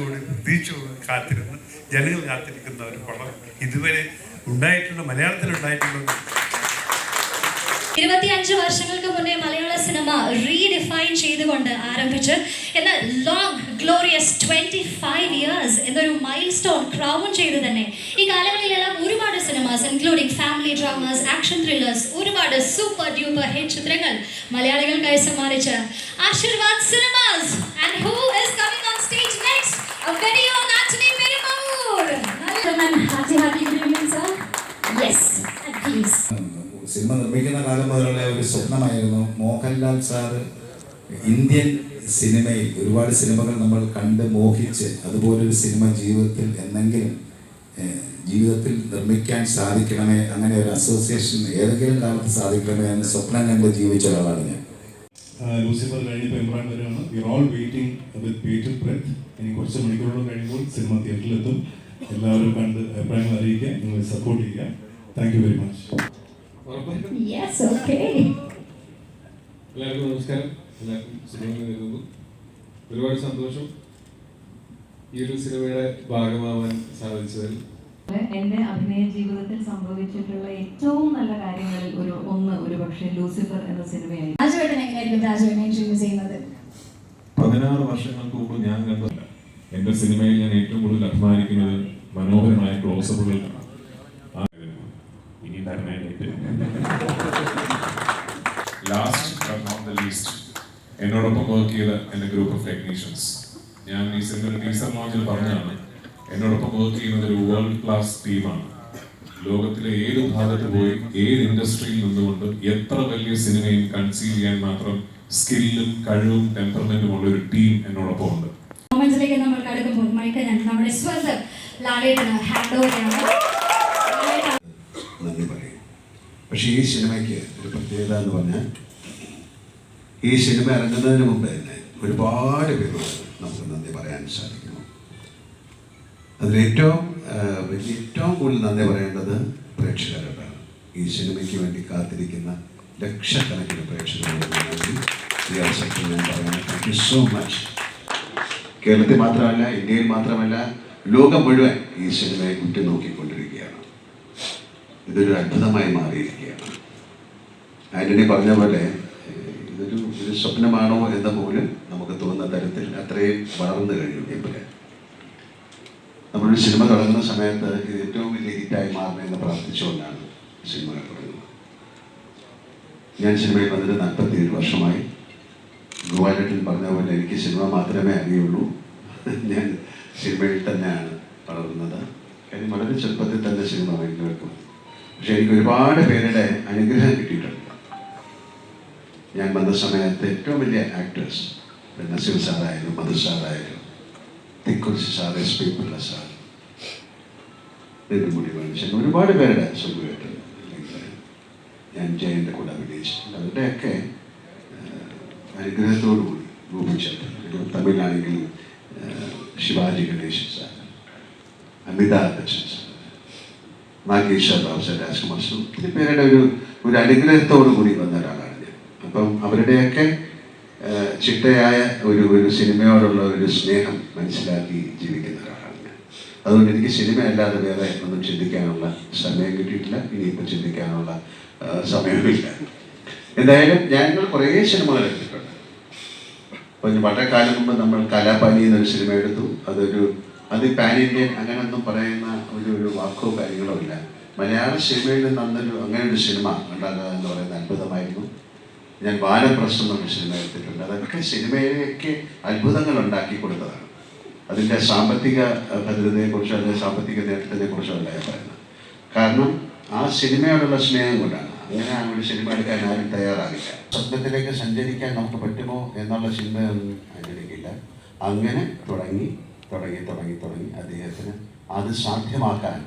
ആകാംക്ഷയോട് പ്രതീക്ഷയോട് കാത്തിരുന്ന് ജനങ്ങൾ കാത്തിരിക്കുന്ന ഒരു പടം ഇതുവരെ ഉണ്ടായിട്ടുണ്ട്, മലയാളത്തിലുണ്ടായിട്ടുണ്ട്. 25 വർഷങ്ങൾക്ക് മുന്നേ മലയാള സിനിമ റീഡിഫൈൻ ചെയ്തുകൊണ്ട് ആരംഭിച്ച് എന്നാൽ ലോങ് ഗ്ലോറിയസ് 25 ഇയേഴ്സ് എന്നൊരു മൈൽ സ്റ്റോൺ ക്രൗൺ ചെയ്ത് തന്നെ ഈ കാലങ്ങളിലെല്ലാം ഒരുപാട് cinemas including family dramas, action thrillers, ഒരുപാട് സൂപ്പർ ഡ്യൂപ്പർ ഹിറ്റ് ചിത്രങ്ങൾ മലയാളികൾക്കായി സമ്മാനിച്ച Aashirvad cinemas. And who is coming on stage next? A very own Anthony Perumal. Happy good evening, sir. Yes, please. Cinema നിർമ്മിക്കുന്ന കാലം മുതലുള്ള ഒരു സ്വപ്നമായിരുന്നു മോഹൻലാൽ സാറ് ഇന്ത്യൻ സിനിമയിൽ ഒരുപാട് സിനിമകൾ നമ്മൾ കണ്ട് മോഹിച്ച് അതുപോലൊരു സിനിമ ജീവിതത്തിൽ നിർമ്മിക്കാൻ സാധിക്കണമേ, അങ്ങനെ ഒരു അസോസിയേഷൻ ഏതെങ്കിലും കാലത്ത് സാധിക്കണമേ എന്ന് സ്വപ്നം കണ്ട് ജീവിച്ച ഒരാളാണ് ഞാൻ. ലൂസിഫർ കഴിഞ്ഞപ്പോൾ എംബ്രാൻ വരെയാണ്. We are all waiting with bated breath. ഇനി കുറച്ച് മണിക്കൂറുകൾ കഴിയുമ്പോൾ സിനിമ തിയേറ്ററിലെത്തും. എല്ലാവരും കണ്ട് അഭിപ്രായങ്ങൾ അറിയിക്കുക, നിങ്ങൾ സപ്പോർട്ട് ചെയ്യുക. Thank you very much. എല്ലാവർക്കും നമസ്കാരം. എല്ലാവർക്കും സുഖം നേരുന്നു. ഒരുപാട് സന്തോഷം ഈ ഒരു സിനിമയുടെ ഭാഗമാവാൻ സാധിച്ചതിൽ. എൻ്റെ അഭിനയ ജീവിതത്തിൽ സംഭവിച്ചിട്ടുള്ള ഏറ്റവും നല്ല കാര്യങ്ങളിൽ ഒരു പക്ഷേ ലൂസിഫർ എന്ന സിനിമയായി. 16 വർഷങ്ങൾക്ക് മുമ്പ് ഞാൻ കണ്ടതല്ല. എൻ്റെ സിനിമയിൽ ഞാൻ ഏറ്റവും കൂടുതൽ അഭിമാനിക്കുന്നത് മനോഹരമായ ക്ലോസപ്പുകൾക്കാണ്. Last but not the least, എന്നോടൊപ്പം വർക്ക് ചെയ്ത എൻ്റെ ഗ്രൂപ്പ് ഓഫ് ടെക്നീഷ്യൻസ്. ഞാൻ ഈ സിനിമയുടെ ടീസർ ലോഞ്ചിൽ പറഞ്ഞതാണ്, എന്നോടൊപ്പം വർക്ക് ചെയ്യുന്നത് ഒരു വേൾഡ് ക്ലാസ് ടീമാണ്. ലോകത്തിലെ ഏത് ഭാഗത്ത് പോയി ഏത് ഇൻഡസ്ട്രിയിൽ നിന്നുകൊണ്ട് എത്ര വലിയ സിനിമയും കൺസീവ് ചെയ്യാൻ മാത്രം സ്കില്ലും കഴിവും ടെമ്പർമെന്റും ഉള്ള ഒരു ടീം എന്നോടൊപ്പം ഉണ്ട്. നമ്മൾ കടക്കുമ്പോൾ നമ്മുടെ സ്വന്തം ലാലേട്ടന് ഹാൻഡ് ഓവർ ചെയ്യണം. നന്ദി പറയും. പക്ഷേ ഈ സിനിമയ്ക്ക് ഒരു പ്രത്യേകത എന്ന് പറഞ്ഞാൽ ഈ സിനിമ ഇറങ്ങുന്നതിന് മുമ്പ് തന്നെ ഒരുപാട് പേരോട് നമുക്ക് നന്ദി പറയാൻ സാധിക്കുന്നു. അതിലേറ്റവും കൂടുതൽ നന്ദി പറയേണ്ടത് പ്രേക്ഷകരോടാണ്. ഈ സിനിമയ്ക്ക് വേണ്ടി കാത്തിരിക്കുന്ന ലക്ഷക്കണക്കിന് പ്രേക്ഷകരോട് നന്ദി ഈ അവസരത്തിൽ ഞാൻ പറയുന്നത്. Thank you so much. കേരളത്തിൽ മാത്രമല്ല, ഇന്ത്യയിൽ മാത്രമല്ല, ലോകം മുഴുവൻ ഈ സിനിമയെ ഉറ്റുനോക്കിക്കൊണ്ടിരിക്കുകയാണ്. ഇതൊരു അത്ഭുതമായി മാറിയിരിക്കുകയാണ്. ആന്റണി പറഞ്ഞ പോലെ ഇതൊരു സ്വപ്നമാണോ എന്ന പോലും നമുക്ക് തോന്നുന്ന തരത്തിൽ അത്രയും വളർന്നു കഴിഞ്ഞു. ഇപ്പോൾ നമ്മളൊരു സിനിമ തുടങ്ങുന്ന സമയത്ത് ഇത് ഏറ്റവും വലിയ ഹിറ്റായി മാറണമെന്ന് പ്രാർത്ഥിച്ചുകൊണ്ടാണ് സിനിമകൾ തുടങ്ങുന്നത്. ഞാൻ സിനിമയിൽ വന്നിട്ട് 47 വർഷമായി. ഗോപാലേട്ടൻ പറഞ്ഞ പോലെ എനിക്ക് സിനിമ മാത്രമേ അറിയുള്ളൂ. ഞാൻ സിനിമയിൽ തന്നെയാണ് വളർന്നത്. കാര്യം വളരെ ചെറുപ്പത്തിൽ തന്നെ സിനിമ ഭയങ്കര. പക്ഷെ എനിക്ക് ഒരുപാട് പേരുടെ അനുഗ്രഹം കിട്ടിയിട്ടുണ്ട്. ഞാൻ വന്ന സമയത്ത് ഏറ്റവും വലിയ ആക്ടേഴ്സ് നസീർ സാറായാലും മധു സാറായാലും Thikkurissy sir, SP Pillai sir, Nedumudi മനുഷ്യൻ, ഒരുപാട് പേരുടെ സുഖമായിട്ട് ഞാൻ ജയൻ്റെ കൂടെ അഭിനയിച്ചിട്ടുണ്ട്. അവരുടെയൊക്കെ അനുഗ്രഹത്തോടുകൂടി രൂപിച്ചിട്ടുണ്ട്. തമിഴിലാണെങ്കിൽ Sivaji Ganesan sir, Amitabh Bachchan sir, Nageswar Rao sir, Rajkumar sir, ഒത്തിരി പേരുടെ ഒരു അനുഗ്രഹത്തോടു കൂടി വന്ന ഒരാളാണ് ഞാൻ. അപ്പം അവരുടെയൊക്കെ ചിട്ടയായ ഒരു സിനിമയോടുള്ള ഒരു സ്നേഹം മനസ്സിലാക്കി ജീവിക്കുന്ന ഒരാളാണ് ഞാൻ. അതുകൊണ്ട് എനിക്ക് സിനിമയല്ലാതെ വേറെ ഒന്നും ചിന്തിക്കാനുള്ള സമയം കിട്ടിയിട്ടില്ല. ഇനിയിപ്പോൾ ചിന്തിക്കാനുള്ള സമയമില്ല. എന്തായാലും ഞങ്ങൾ കുറേ സിനിമകൾ എടുത്തിട്ടുണ്ട്. അപ്പോൾ വളരെ കാലം മുമ്പ് നമ്മൾ കലാപാനി എന്നൊരു സിനിമ എടുത്തു. അത് പാൻ ഇന്ത്യൻ അങ്ങനെയൊന്നും പറയുന്ന ഒരു വാക്കോ കാര്യങ്ങളോ ഇല്ല. മലയാള സിനിമയിൽ നിന്ന് അങ്ങനെ ഒരു സിനിമ ഉണ്ടാകുക എന്ന് പറയുന്നത് അത്ഭുതമായിരുന്നു. ഞാൻ വാനപ്രസ്ഥം എന്നൊരു സിനിമ എടുത്തിട്ടുണ്ട്. അതൊക്കെ സിനിമയിലേക്ക് അത്ഭുതങ്ങൾ ഉണ്ടാക്കി കൊടുത്തതാണ്. അതിൻ്റെ സാമ്പത്തിക ഭദ്രതയെക്കുറിച്ചോ അതിൻ്റെ സാമ്പത്തിക നേട്ടത്തെക്കുറിച്ചോ അല്ല ഞാൻ പറയുന്നത്. കാരണം ആ സിനിമയോടുള്ള സ്നേഹം കൊണ്ടാണ്. അങ്ങനെ ഒരു സിനിമ എടുക്കാൻ ആരും തയ്യാറാകില്ല. സ്വപ്നത്തിലേക്ക് സഞ്ചരിക്കാൻ നമുക്ക് പറ്റുമോ എന്നുള്ള ചിന്തയൊന്നും അനുവദിക്കില്ല. അങ്ങനെ തുടങ്ങി അദ്ദേഹത്തിന് അത് സാധ്യമാക്കാൻ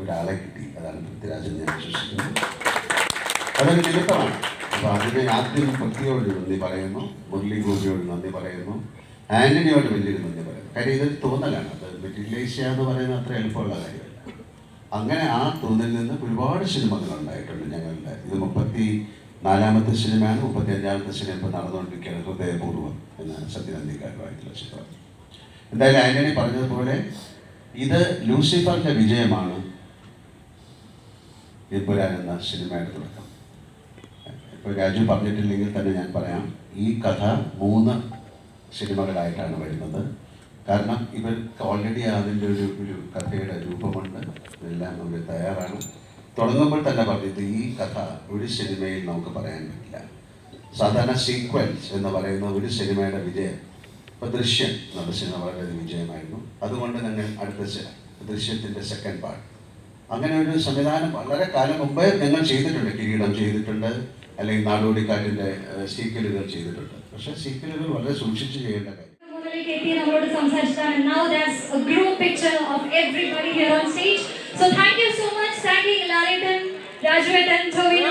ഒരാളെ കിട്ടി. അതാണ് പൃഥ്വിരാജൻ. ഞാൻ വിശ്വസിക്കുന്നത് അതൊരു നിമിത്തമാണ്. അപ്പോൾ അതിന് ആദ്യം പൃഥ്വിയോട് നന്ദി പറയുന്നു, മുരളി ഗോപിയോട് നന്ദി പറയുന്നു, ആന്റണിയോട് വലിയൊരു നന്ദി പറയുന്നു. കാര്യം ഇതൊരു തോന്നലാണ്. അത് മെറ്റീരിയലൈസ് ചെയ്യുക എന്ന് പറയുന്നത് അത്ര എളുപ്പമുള്ള കാര്യമല്ല. അങ്ങനെ ആ തോന്നലിൽ നിന്ന് ഒരുപാട് സിനിമകൾ ഉണ്ടായിട്ടുണ്ട് ഞങ്ങളുടെ. ഇത് 34ാമത്തെ സിനിമയാണ്. 35ാമത്തെ സിനിമ ഇപ്പോൾ നടന്നുകൊണ്ടിരിക്കുകയാണ്. ഹൃദയപൂർവ്വം എന്ന സത്യനന്ദിക്കാരുമായിട്ടുള്ള ചിത്രം. എന്തായാലും ആന്റണി പറഞ്ഞതുപോലെ ഇത് ലൂസിഫറിന്റെ വിജയമാണ് എമ്പുരാൻ എന്ന സിനിമയുടെ തുടക്കം. ഇപ്പോൾ രാജു പറഞ്ഞിട്ടില്ലെങ്കിൽ തന്നെ ഞാൻ പറയാം, ഈ കഥ 3 സിനിമകളായിട്ടാണ് വരുന്നത്. കാരണം ഇവർക്ക് ഓൾറെഡി അതിൻ്റെ ഒരു കഥയുടെ രൂപമുണ്ട്, ഇതെല്ലാം അവർ തയ്യാറാണ്. തുടങ്ങുമ്പോൾ തന്നെ പറഞ്ഞത് ഈ കഥ ഒരു സിനിമയിൽ നമുക്ക് പറയാൻ പറ്റില്ല. സാധാരണ സീക്വൻസ് എന്ന് പറയുന്ന ഒരു സിനിമയുടെ വിജയം, ഇപ്പോൾ ദൃശ്യം എന്നുള്ള സിനിമ വളരെ വിജയമായിരുന്നു. അതുകൊണ്ട് ഞങ്ങൾ അടുത്ത ദൃശ്യത്തിൻ്റെ സെക്കൻഡ് പാർട്ട്, അങ്ങനെ ഒരു സംവിധാനം വളരെ കാലം മുമ്പേ ഞങ്ങൾ ചെയ്തിട്ടുണ്ട്. കിരീടം ചെയ്തിട്ടുണ്ട്, അല്ലെങ്കിൽ നാടോടിക്കാറ്റിൻ്റെ സീക്വലുകൾ ചെയ്തിട്ടുണ്ട്. പക്ഷേ സീക്വലുകൾ വളരെ സൂക്ഷിച്ച് ചെയ്യേണ്ട കാര്യം. Now there's a group picture of everybody here on stage. So thank you so much. Thanking Lalitan, Raju and Tovino.